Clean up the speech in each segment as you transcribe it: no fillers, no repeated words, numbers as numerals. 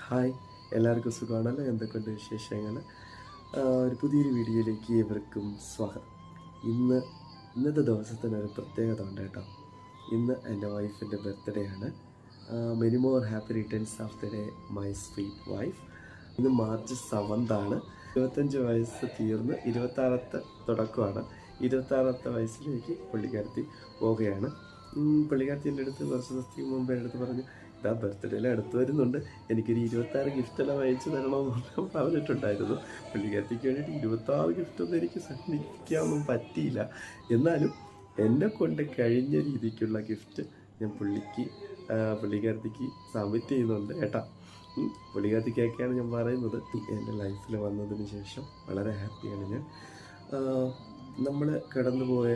Hi, എല്ലാവർക്കും സുഖമാണല്ലോ? എന്തൊക്കെയുണ്ട് വിശേഷങ്ങൾ? ഒരു പുതിയൊരു വീഡിയോയിലേക്ക് ഏവർക്കും സ്വാഗതം. ഇന്നത്തെ ദിവസത്തിനൊരു പ്രത്യേകത ഉണ്ട് കേട്ടോ. ഇന്ന് എൻ്റെ വൈഫിൻ്റെ ബർത്ത്ഡേ ആണ്. Many more happy returns of the day my sweet wife. ഇന്ന് മാർച്ച് 7 ആണ്. 25 വയസ്സ് തീർന്ന് 26 തുടക്കമാണ്. 26 വയസ്സിലേക്ക് പുള്ളിക്കാരത്തി പോവുകയാണ്. പുള്ളിക്കാരത്തി എൻ്റെ അടുത്ത് കുറച്ച് ദിവസത്തേക്ക് മുമ്പ് എൻ്റെ അടുത്ത് പറഞ്ഞു, ഇതാ ബർത്ത്ഡേയിൽ അടുത്ത് വരുന്നുണ്ട്, എനിക്കൊരു 26 ഗിഫ്റ്റെല്ലാം വാങ്ങിച്ചു തരണമെന്ന് പറഞ്ഞിട്ടുണ്ടായിരുന്നു. പുള്ളിക്കാരത്തിക്ക് വേണ്ടിയിട്ട് 26 ഗിഫ്റ്റൊന്നും എനിക്ക് സംഘടിപ്പിക്കാനൊന്നും പറ്റിയില്ല. എന്നാലും എന്നെ കൊണ്ട് കഴിഞ്ഞ രീതിക്കുള്ള ഗിഫ്റ്റ് ഞാൻ പുള്ളിക്കാരത്തിക്ക് സബ്മിറ്റ് ചെയ്യുന്നുണ്ട് കേട്ടോ. പുള്ളിക്കാരത്തിക്കൊക്കെയാണ് ഞാൻ പറയുന്നത്. എൻ്റെ ലൈഫിൽ വന്നതിന് ശേഷം വളരെ ഹാപ്പിയാണ് ഞാൻ. നമ്മൾ കടന്നുപോയ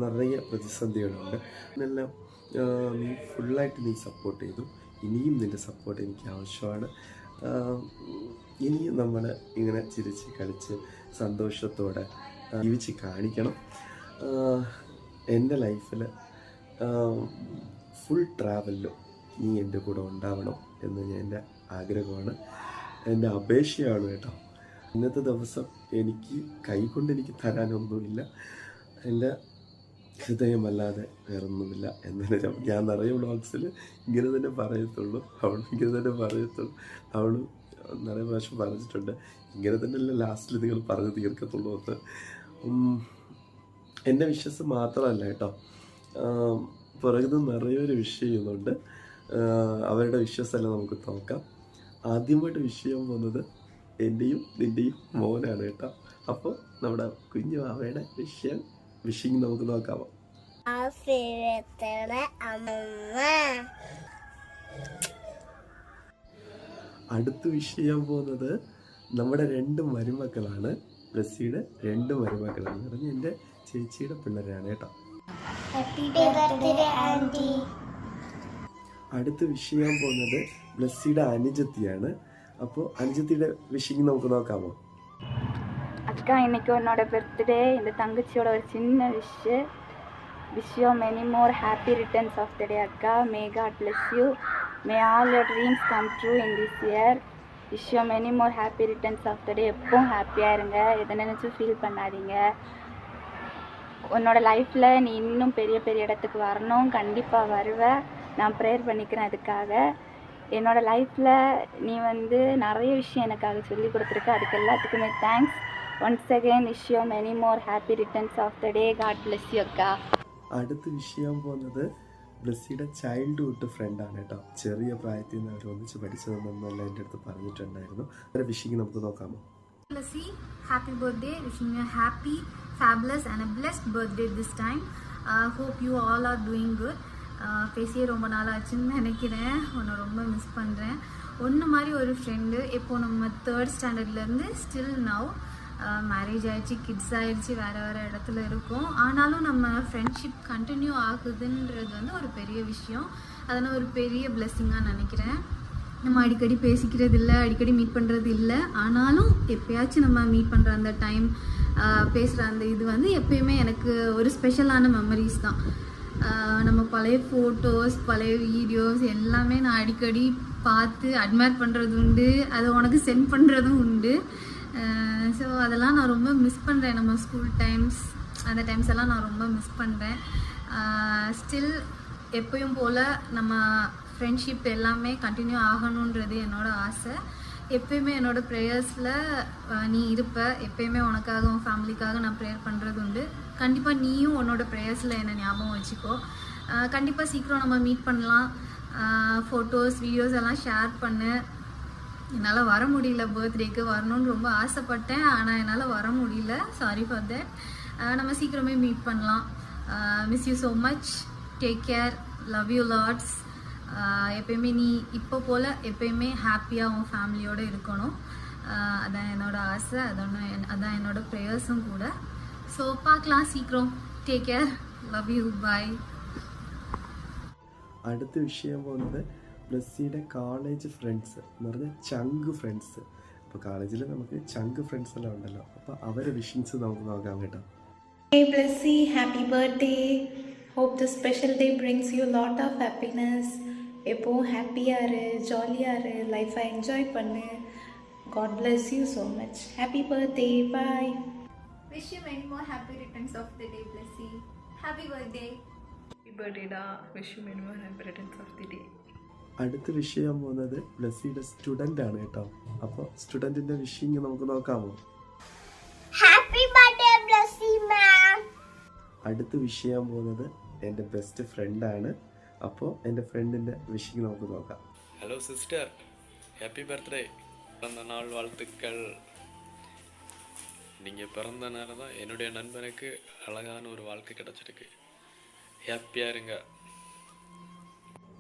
നിറയെ പ്രതിസന്ധികളുണ്ട്. എന്നെല്ലാം നീ ഫുള്ളായിട്ട് നീ സപ്പോർട്ട് ചെയ്തു. ഇനിയും നിൻ്റെ സപ്പോർട്ട് എനിക്ക് ആവശ്യമാണ്. ഇനിയും നമ്മൾ ഇങ്ങനെ ചിരിച്ച് കളിച്ച് സന്തോഷത്തോടെ ജീവിച്ച് കാണിക്കണം. എൻ്റെ ലൈഫിൽ ഫുൾ ട്രാവലിലും നീ എൻ്റെ കൂടെ ഉണ്ടാവണം എന്ന് എൻ്റെ ആഗ്രഹമാണ്, എൻ്റെ അപേക്ഷയാണ് കേട്ടോ. ഇന്നത്തെ ദിവസം എനിക്ക് കൈകൊണ്ട് എനിക്ക് തരാനൊന്നുമില്ല, എൻ്റെ ഹൃദയമല്ലാതെ വേറൊന്നുമില്ല എന്നതിന് ഞാൻ നിറയെ വ്ളോഗ്സിൽ ഇങ്ങനെ തന്നെ പറയത്തുള്ളൂ. അവൾ നിറയെ പ്രാവശ്യം പറഞ്ഞിട്ടുണ്ട്, ഇങ്ങനെ തന്നെയല്ല ലാസ്റ്റിൽ നിങ്ങൾ പറഞ്ഞു തീർക്കത്തുള്ളൂ എന്ന്. എൻ്റെ വിശ്വാസം മാത്രമല്ല കേട്ടോ, പുറകുന്ന നിറയൊരു വിഷ് ചെയ്യുന്നുണ്ട്. അവരുടെ വിശ്വാസമല്ല, നമുക്ക് നോക്കാം. ആദ്യമായിട്ട് വിഷ് ചെയ്യാൻ പോകുന്നത് എൻ്റെയും നിൻ്റെയും മോനാണ് കേട്ടോ. അപ്പോൾ നമ്മുടെ കുഞ്ഞു അവയുടെ വിഷിങ് നമുക്ക് നോക്കാമോ? അടുത്ത് വിഷ് ചെയ്യാൻ പോകുന്നത് നമ്മുടെ 2 മരുമക്കളാണ്. ബ്ലസ്സിയുടെ 2 മരുമക്കളാണ് പറഞ്ഞ് എൻ്റെ ചേച്ചിയുടെ പിള്ളേരാണ് കേട്ടോ. അടുത്ത് വിഷ് ചെയ്യാൻ പോകുന്നത് ബ്ലസ്സിയുടെ അനുജത്തിയാണ്. അപ്പോൾ അനുജത്തിയുടെ വിഷിങ് നമുക്ക് നോക്കാമോ? அக்கா, இன்னைக்கு உன்னோட பர்த்டே. இந்த தங்கச்சியோட ஒரு சின்ன wish you many more happy returns of the day அக்கா. May God bless you. May all your dreams come true in this year. Wish you many more happy returns of the day. எப்பவும் ஹாப்பியாக இருங்க, எதை நினச்சும் feel பண்ணாதீங்க. உன்னோட லைஃப்பில் நீ இன்னும் பெரிய பெரிய இடத்துக்கு வரணும், கண்டிப்பாக வருவ. நான் ப்ரேயர் பண்ணிக்கிறேன் அதுக்காக. என்னோட லைஃப்பில் நீ நிறைய விஷயம் எனக்காக சொல்லி கொடுத்துருக்க, அதுக்கு எல்லாத்துக்குமே thanks. once again wish you many more happy returns of the day. god bless you akka. അടുത്ത് വിഷ് ചെയ്യാൻ പോകുന്നത് ബ്ലസ്സിയുടെ ചൈൽഡ്ഹുഡ് ഫ്രണ്ടാണ് കേട്ടോ. ചെറിയ പ്രായത്തിൽ നിന്ന് അവർ ഒന്നിച്ച് പഠിച്ചതെന്നെല്ലാം എൻ്റെ അടുത്ത് പറഞ്ഞിട്ടുണ്ടായിരുന്നു. അവരെ വിഷിങ് നമുക്ക് നോക്കാമോ? Blessy, happy birthday. Wishing you a happy, fabulous and a blessed birthday this time. Hope you all are doing good. பேசியே ரொம்ப நாள் ஆச்சுன்னு நினைக்கிறேன். உன்னை ரொம்ப மிஸ் பண்ணுறேன். ஒன்று மாதிரி ஒரு ஃப்ரெண்டு இப்போது நம்ம 3rd ஸ்டாண்டர்ட்லேருந்து ஸ்டில் நவ் மேரேஜ் ஆகிடுச்சு, கிட்ஸ் ஆகிடுச்சு, வேறு இடத்துல இருக்கோம். ஆனாலும் நம்ம ஃப்ரெண்ட்ஷிப் கண்டினியூ ஆகுதுன்றது ஒரு பெரிய விஷயம். அதை நான் ஒரு பெரிய பிளெஸ்ஸிங்காக நினைக்கிறேன். நம்ம அடிக்கடி பேசிக்கிறது இல்லை, அடிக்கடி மீட் பண்ணுறது இல்லை. ஆனாலும் எப்போயாச்சும் நம்ம மீட் பண்ணுற அந்த டைம், பேசுகிற அந்த இது எப்பயுமே எனக்கு ஒரு ஸ்பெஷலான மெமரிஸ் தான். நம்ம பழைய ஃபோட்டோஸ், பழைய வீடியோஸ் எல்லாமே நான் அடிக்கடி பார்த்து அட்மையர் பண்ணுறது உண்டு, அதை உனக்கு சென்ட் பண்ணுறதும் உண்டு. ஸோ அதெல்லாம் நான் ரொம்ப மிஸ் பண்ணுறேன். நம்ம ஸ்கூல் டைம்ஸ், அந்த டைம்ஸ் எல்லாம் நான் ரொம்ப மிஸ் பண்ணுறேன். ஸ்டில் எப்பயும் போல் நம்ம ஃப்ரெண்ட்ஷிப் எல்லாமே கண்டினியூ ஆகணுன்றது என்னோடய ஆசை. எப்பயுமே என்னோடய ப்ரேயர்ஸில் நீ இருப்ப. எப்பயுமே உனக்காக, உன் ஃபேமிலிக்காக நான் ப்ரேயர் பண்ணுறது உண்டு. கண்டிப்பாக நீயும் உன்னோட ப்ரேயர்ஸில் என்னை ஞாபகம் வச்சுக்கோ. கண்டிப்பாக சீக்கிரம் நம்ம மீட் பண்ணலாம். ஃபோட்டோஸ், வீடியோஸ் எல்லாம் ஷேர் பண்ணு. என்னால் வர முடியல, பர்த்டேக்கு வரணும்னு ரொம்ப ஆசைப்பட்டேன், ஆனால் என்னால் வர முடியல. Sorry for that. நம்ம சீக்கிரமே மீட் பண்ணலாம். Miss you so much. Take care. Love you lots. எப்பயுமே நீ இப்போ போல் எப்பயுமே ஹாப்பியாக உன் ஃபேமிலியோடு இருக்கணும். அதான் என்னோடய ஆசை, அதான் என்னோடய ப்ரேயர்ஸும் கூட. ஸோ பார்க்கலாம் சீக்கிரம். Take care. Love you. Bye. അടുത്ത വിഷയം പോകുന്നത് ബ്ലസ്സിയുടെ കോളേജ് ഫ്രണ്ട്സ് എന്ന് പറഞ്ഞാൽ ചങ്ക് ഫ്രണ്ട്സ്. അപ്പോൾ കോളേജിൽ നമുക്ക് ചങ്ക് ഫ്രണ്ട്സ് എല്ലാം ഉണ്ടല്ലോ, അപ്പോൾ അവരെ വിഷിങ്സ് നമുക്ക് നോക്കാം കേട്ടോ. Hey Blessy, happy birthday. Hope this special day brings you a lot of happiness, எப்போவும் ஹாப்பியாக இரு, ஜாலியாக இரு, லைஃப்பை என்ஜாய் பண்ணு. God bless you so much. Happy birthday. Bye. Wish you many more happy returns of the day, Blessy. Happy birthday. Happy birthday da. Wish you many more happy returns of the day. അടുത്ത് wish ചെയ്യാൻ പോകുന്നത് ബ്ലസ്സിയുടെ student ആണ് കേട്ടോ. അപ്പോൾ സ്റ്റുഡൻറ്റിൻ്റെ wishing നമുക്ക് നോക്കാമോ? Happy birthday Blessy മാം. അടുത്ത് wish ചെയ്യാൻ പോകുന്നത് എൻ്റെ ബെസ്റ്റ് ഫ്രണ്ടാണ്. അപ്പോൾ എൻ്റെ ഫ്രണ്ടിൻ്റെ വിഷിങ് നമുക്ക് നോക്കാം. Hello sister, happy birthday. பிறந்த நாள் வாழ்த்துக்கள். நீங்கள் பிறந்த நேரம் தான் என்னுடைய நண்பனுக்கு அழகான ஒரு வாழ்க்கை கிடச்சிருக்கு. ஹாப்பியாக இருங்க.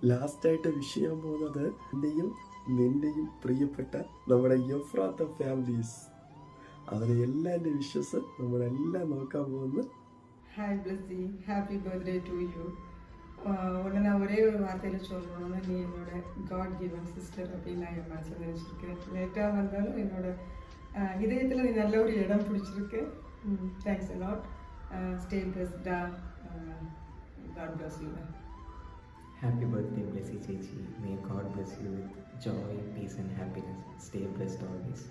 ലാസ്റ്റായിട്ട് വിഷ് ചെയ്യാൻ പോകുന്നത് എൻ്റെയും നിൻ്റെയും പ്രിയപ്പെട്ട നമ്മുടെ എഫ്രാത്ത ഫാമിലീസ്. അവരെ എല്ലാൻ്റെ വിഷസ് നമ്മളെല്ലാം നോക്കാൻ പോകുന്നു. Hi Blessy, happy birthday to you. உன்னை நான் ஒரே ஒரு வார்த்தையில் சொல்லணும்னா, நீ என்னோட காட் கிவன் சிஸ்டர் அப்படின்னு நான் என் மனசில் நினச்சிருக்கேன். லேட்டாக வந்தாலும் என்னோட இதயத்தில் நீ நல்ல ஒரு இடம் பிடிச்சிருக்கு. Thanks a lot. ஸ்டே பிளஸ்டா. God bless you. Happy birthday, Blessy Chechi. May God bless you with joy, peace and happiness. Stay blessed always.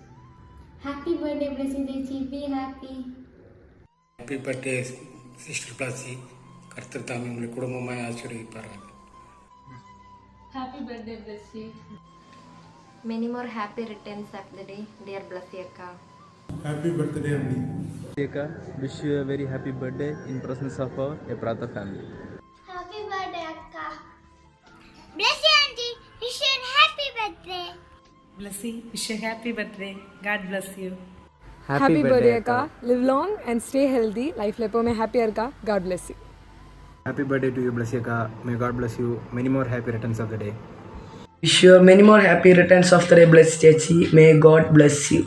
Happy birthday Blessy Chechi. Be happy. Happy birthday sister Plassey. கர்த்தர் தாமே உங்களை குடும்பமாய் ஆசீர்வதிப்பார்கள். Happy birthday, Blessy. Many more happy returns of the day, dear Blessy akka. Happy birthday அம்மி. Wish you a very happy birthday in presence of our Epratha family. Happy birthday akka. Blessy auntie, wish you a happy birthday. Blessy, wish you happy birthday. God bless you. Happy birthday akka. Live long and stay healthy. Life lepo mein happy irka. God bless you. Happy birthday to you, Blessy Akka. May God bless you. Many more happy returns of the day. Wish you many more happy returns of the day, Blessy Chechi. May God bless you.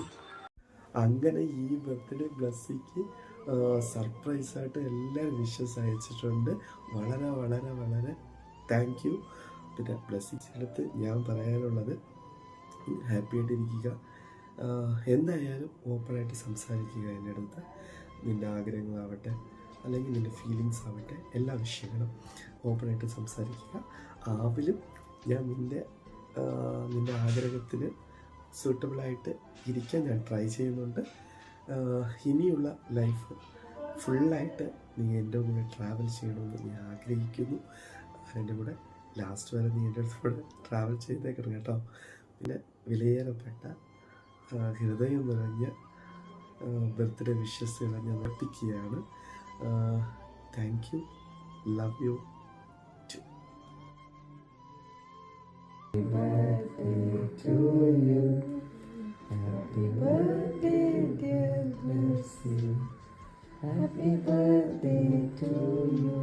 അങ്ങനെ ഈ birthday ബ്ലസ്സിക്ക് സർപ്രൈസായിട്ട് എല്ലാവരും wishes അയച്ചിട്ടുണ്ട്. വളരെ വളരെ വളരെ thank you. പിന്നെ ബ്ലസ്സിനടുത്ത് ഞാൻ പറയാനുള്ളത്, ഹാപ്പി ആയിട്ടിരിക്കുക. എന്തായാലും ഓപ്പണായിട്ട് സംസാരിക്കുക എൻ്റെ അടുത്ത്. നിൻ്റെ ആഗ്രഹങ്ങളാവട്ടെ അല്ലെങ്കിൽ നിൻ്റെ ഫീലിങ്സ് ആവട്ടെ, എല്ലാ വിഷയങ്ങളും ഓപ്പണായിട്ട് സംസാരിക്കുക. ആവിലും ഞാൻ നിൻ്റെ ആഗ്രഹത്തിന് സൂട്ടബിളായിട്ട് ഇരിക്കാൻ ഞാൻ ട്രൈ ചെയ്യുന്നുണ്ട്. ഇനിയുള്ള ലൈഫ് ഫുള്ളായിട്ട് നീ എൻ്റെ കൂടെ ട്രാവൽ ചെയ്യണമെന്ന് ഞാൻ ആഗ്രഹിക്കുന്നു. എൻ്റെ കൂടെ ലാസ്റ്റ് വരെ നീ എൻ്റെ അടുത്ത് കൂടെ ട്രാവൽ ചെയ്തേക്കണം കേട്ടോ. പിന്നെ വിലയേറപ്പെട്ട ഹൃദയം നിറഞ്ഞ ബർത്ത്ഡേ വിഷസുകൾ ഞാൻ അർപ്പിക്കുകയാണ്. Thank you. Love you. Happy birthday to you. Happy birthday, dear Blessy. Happy birthday to you.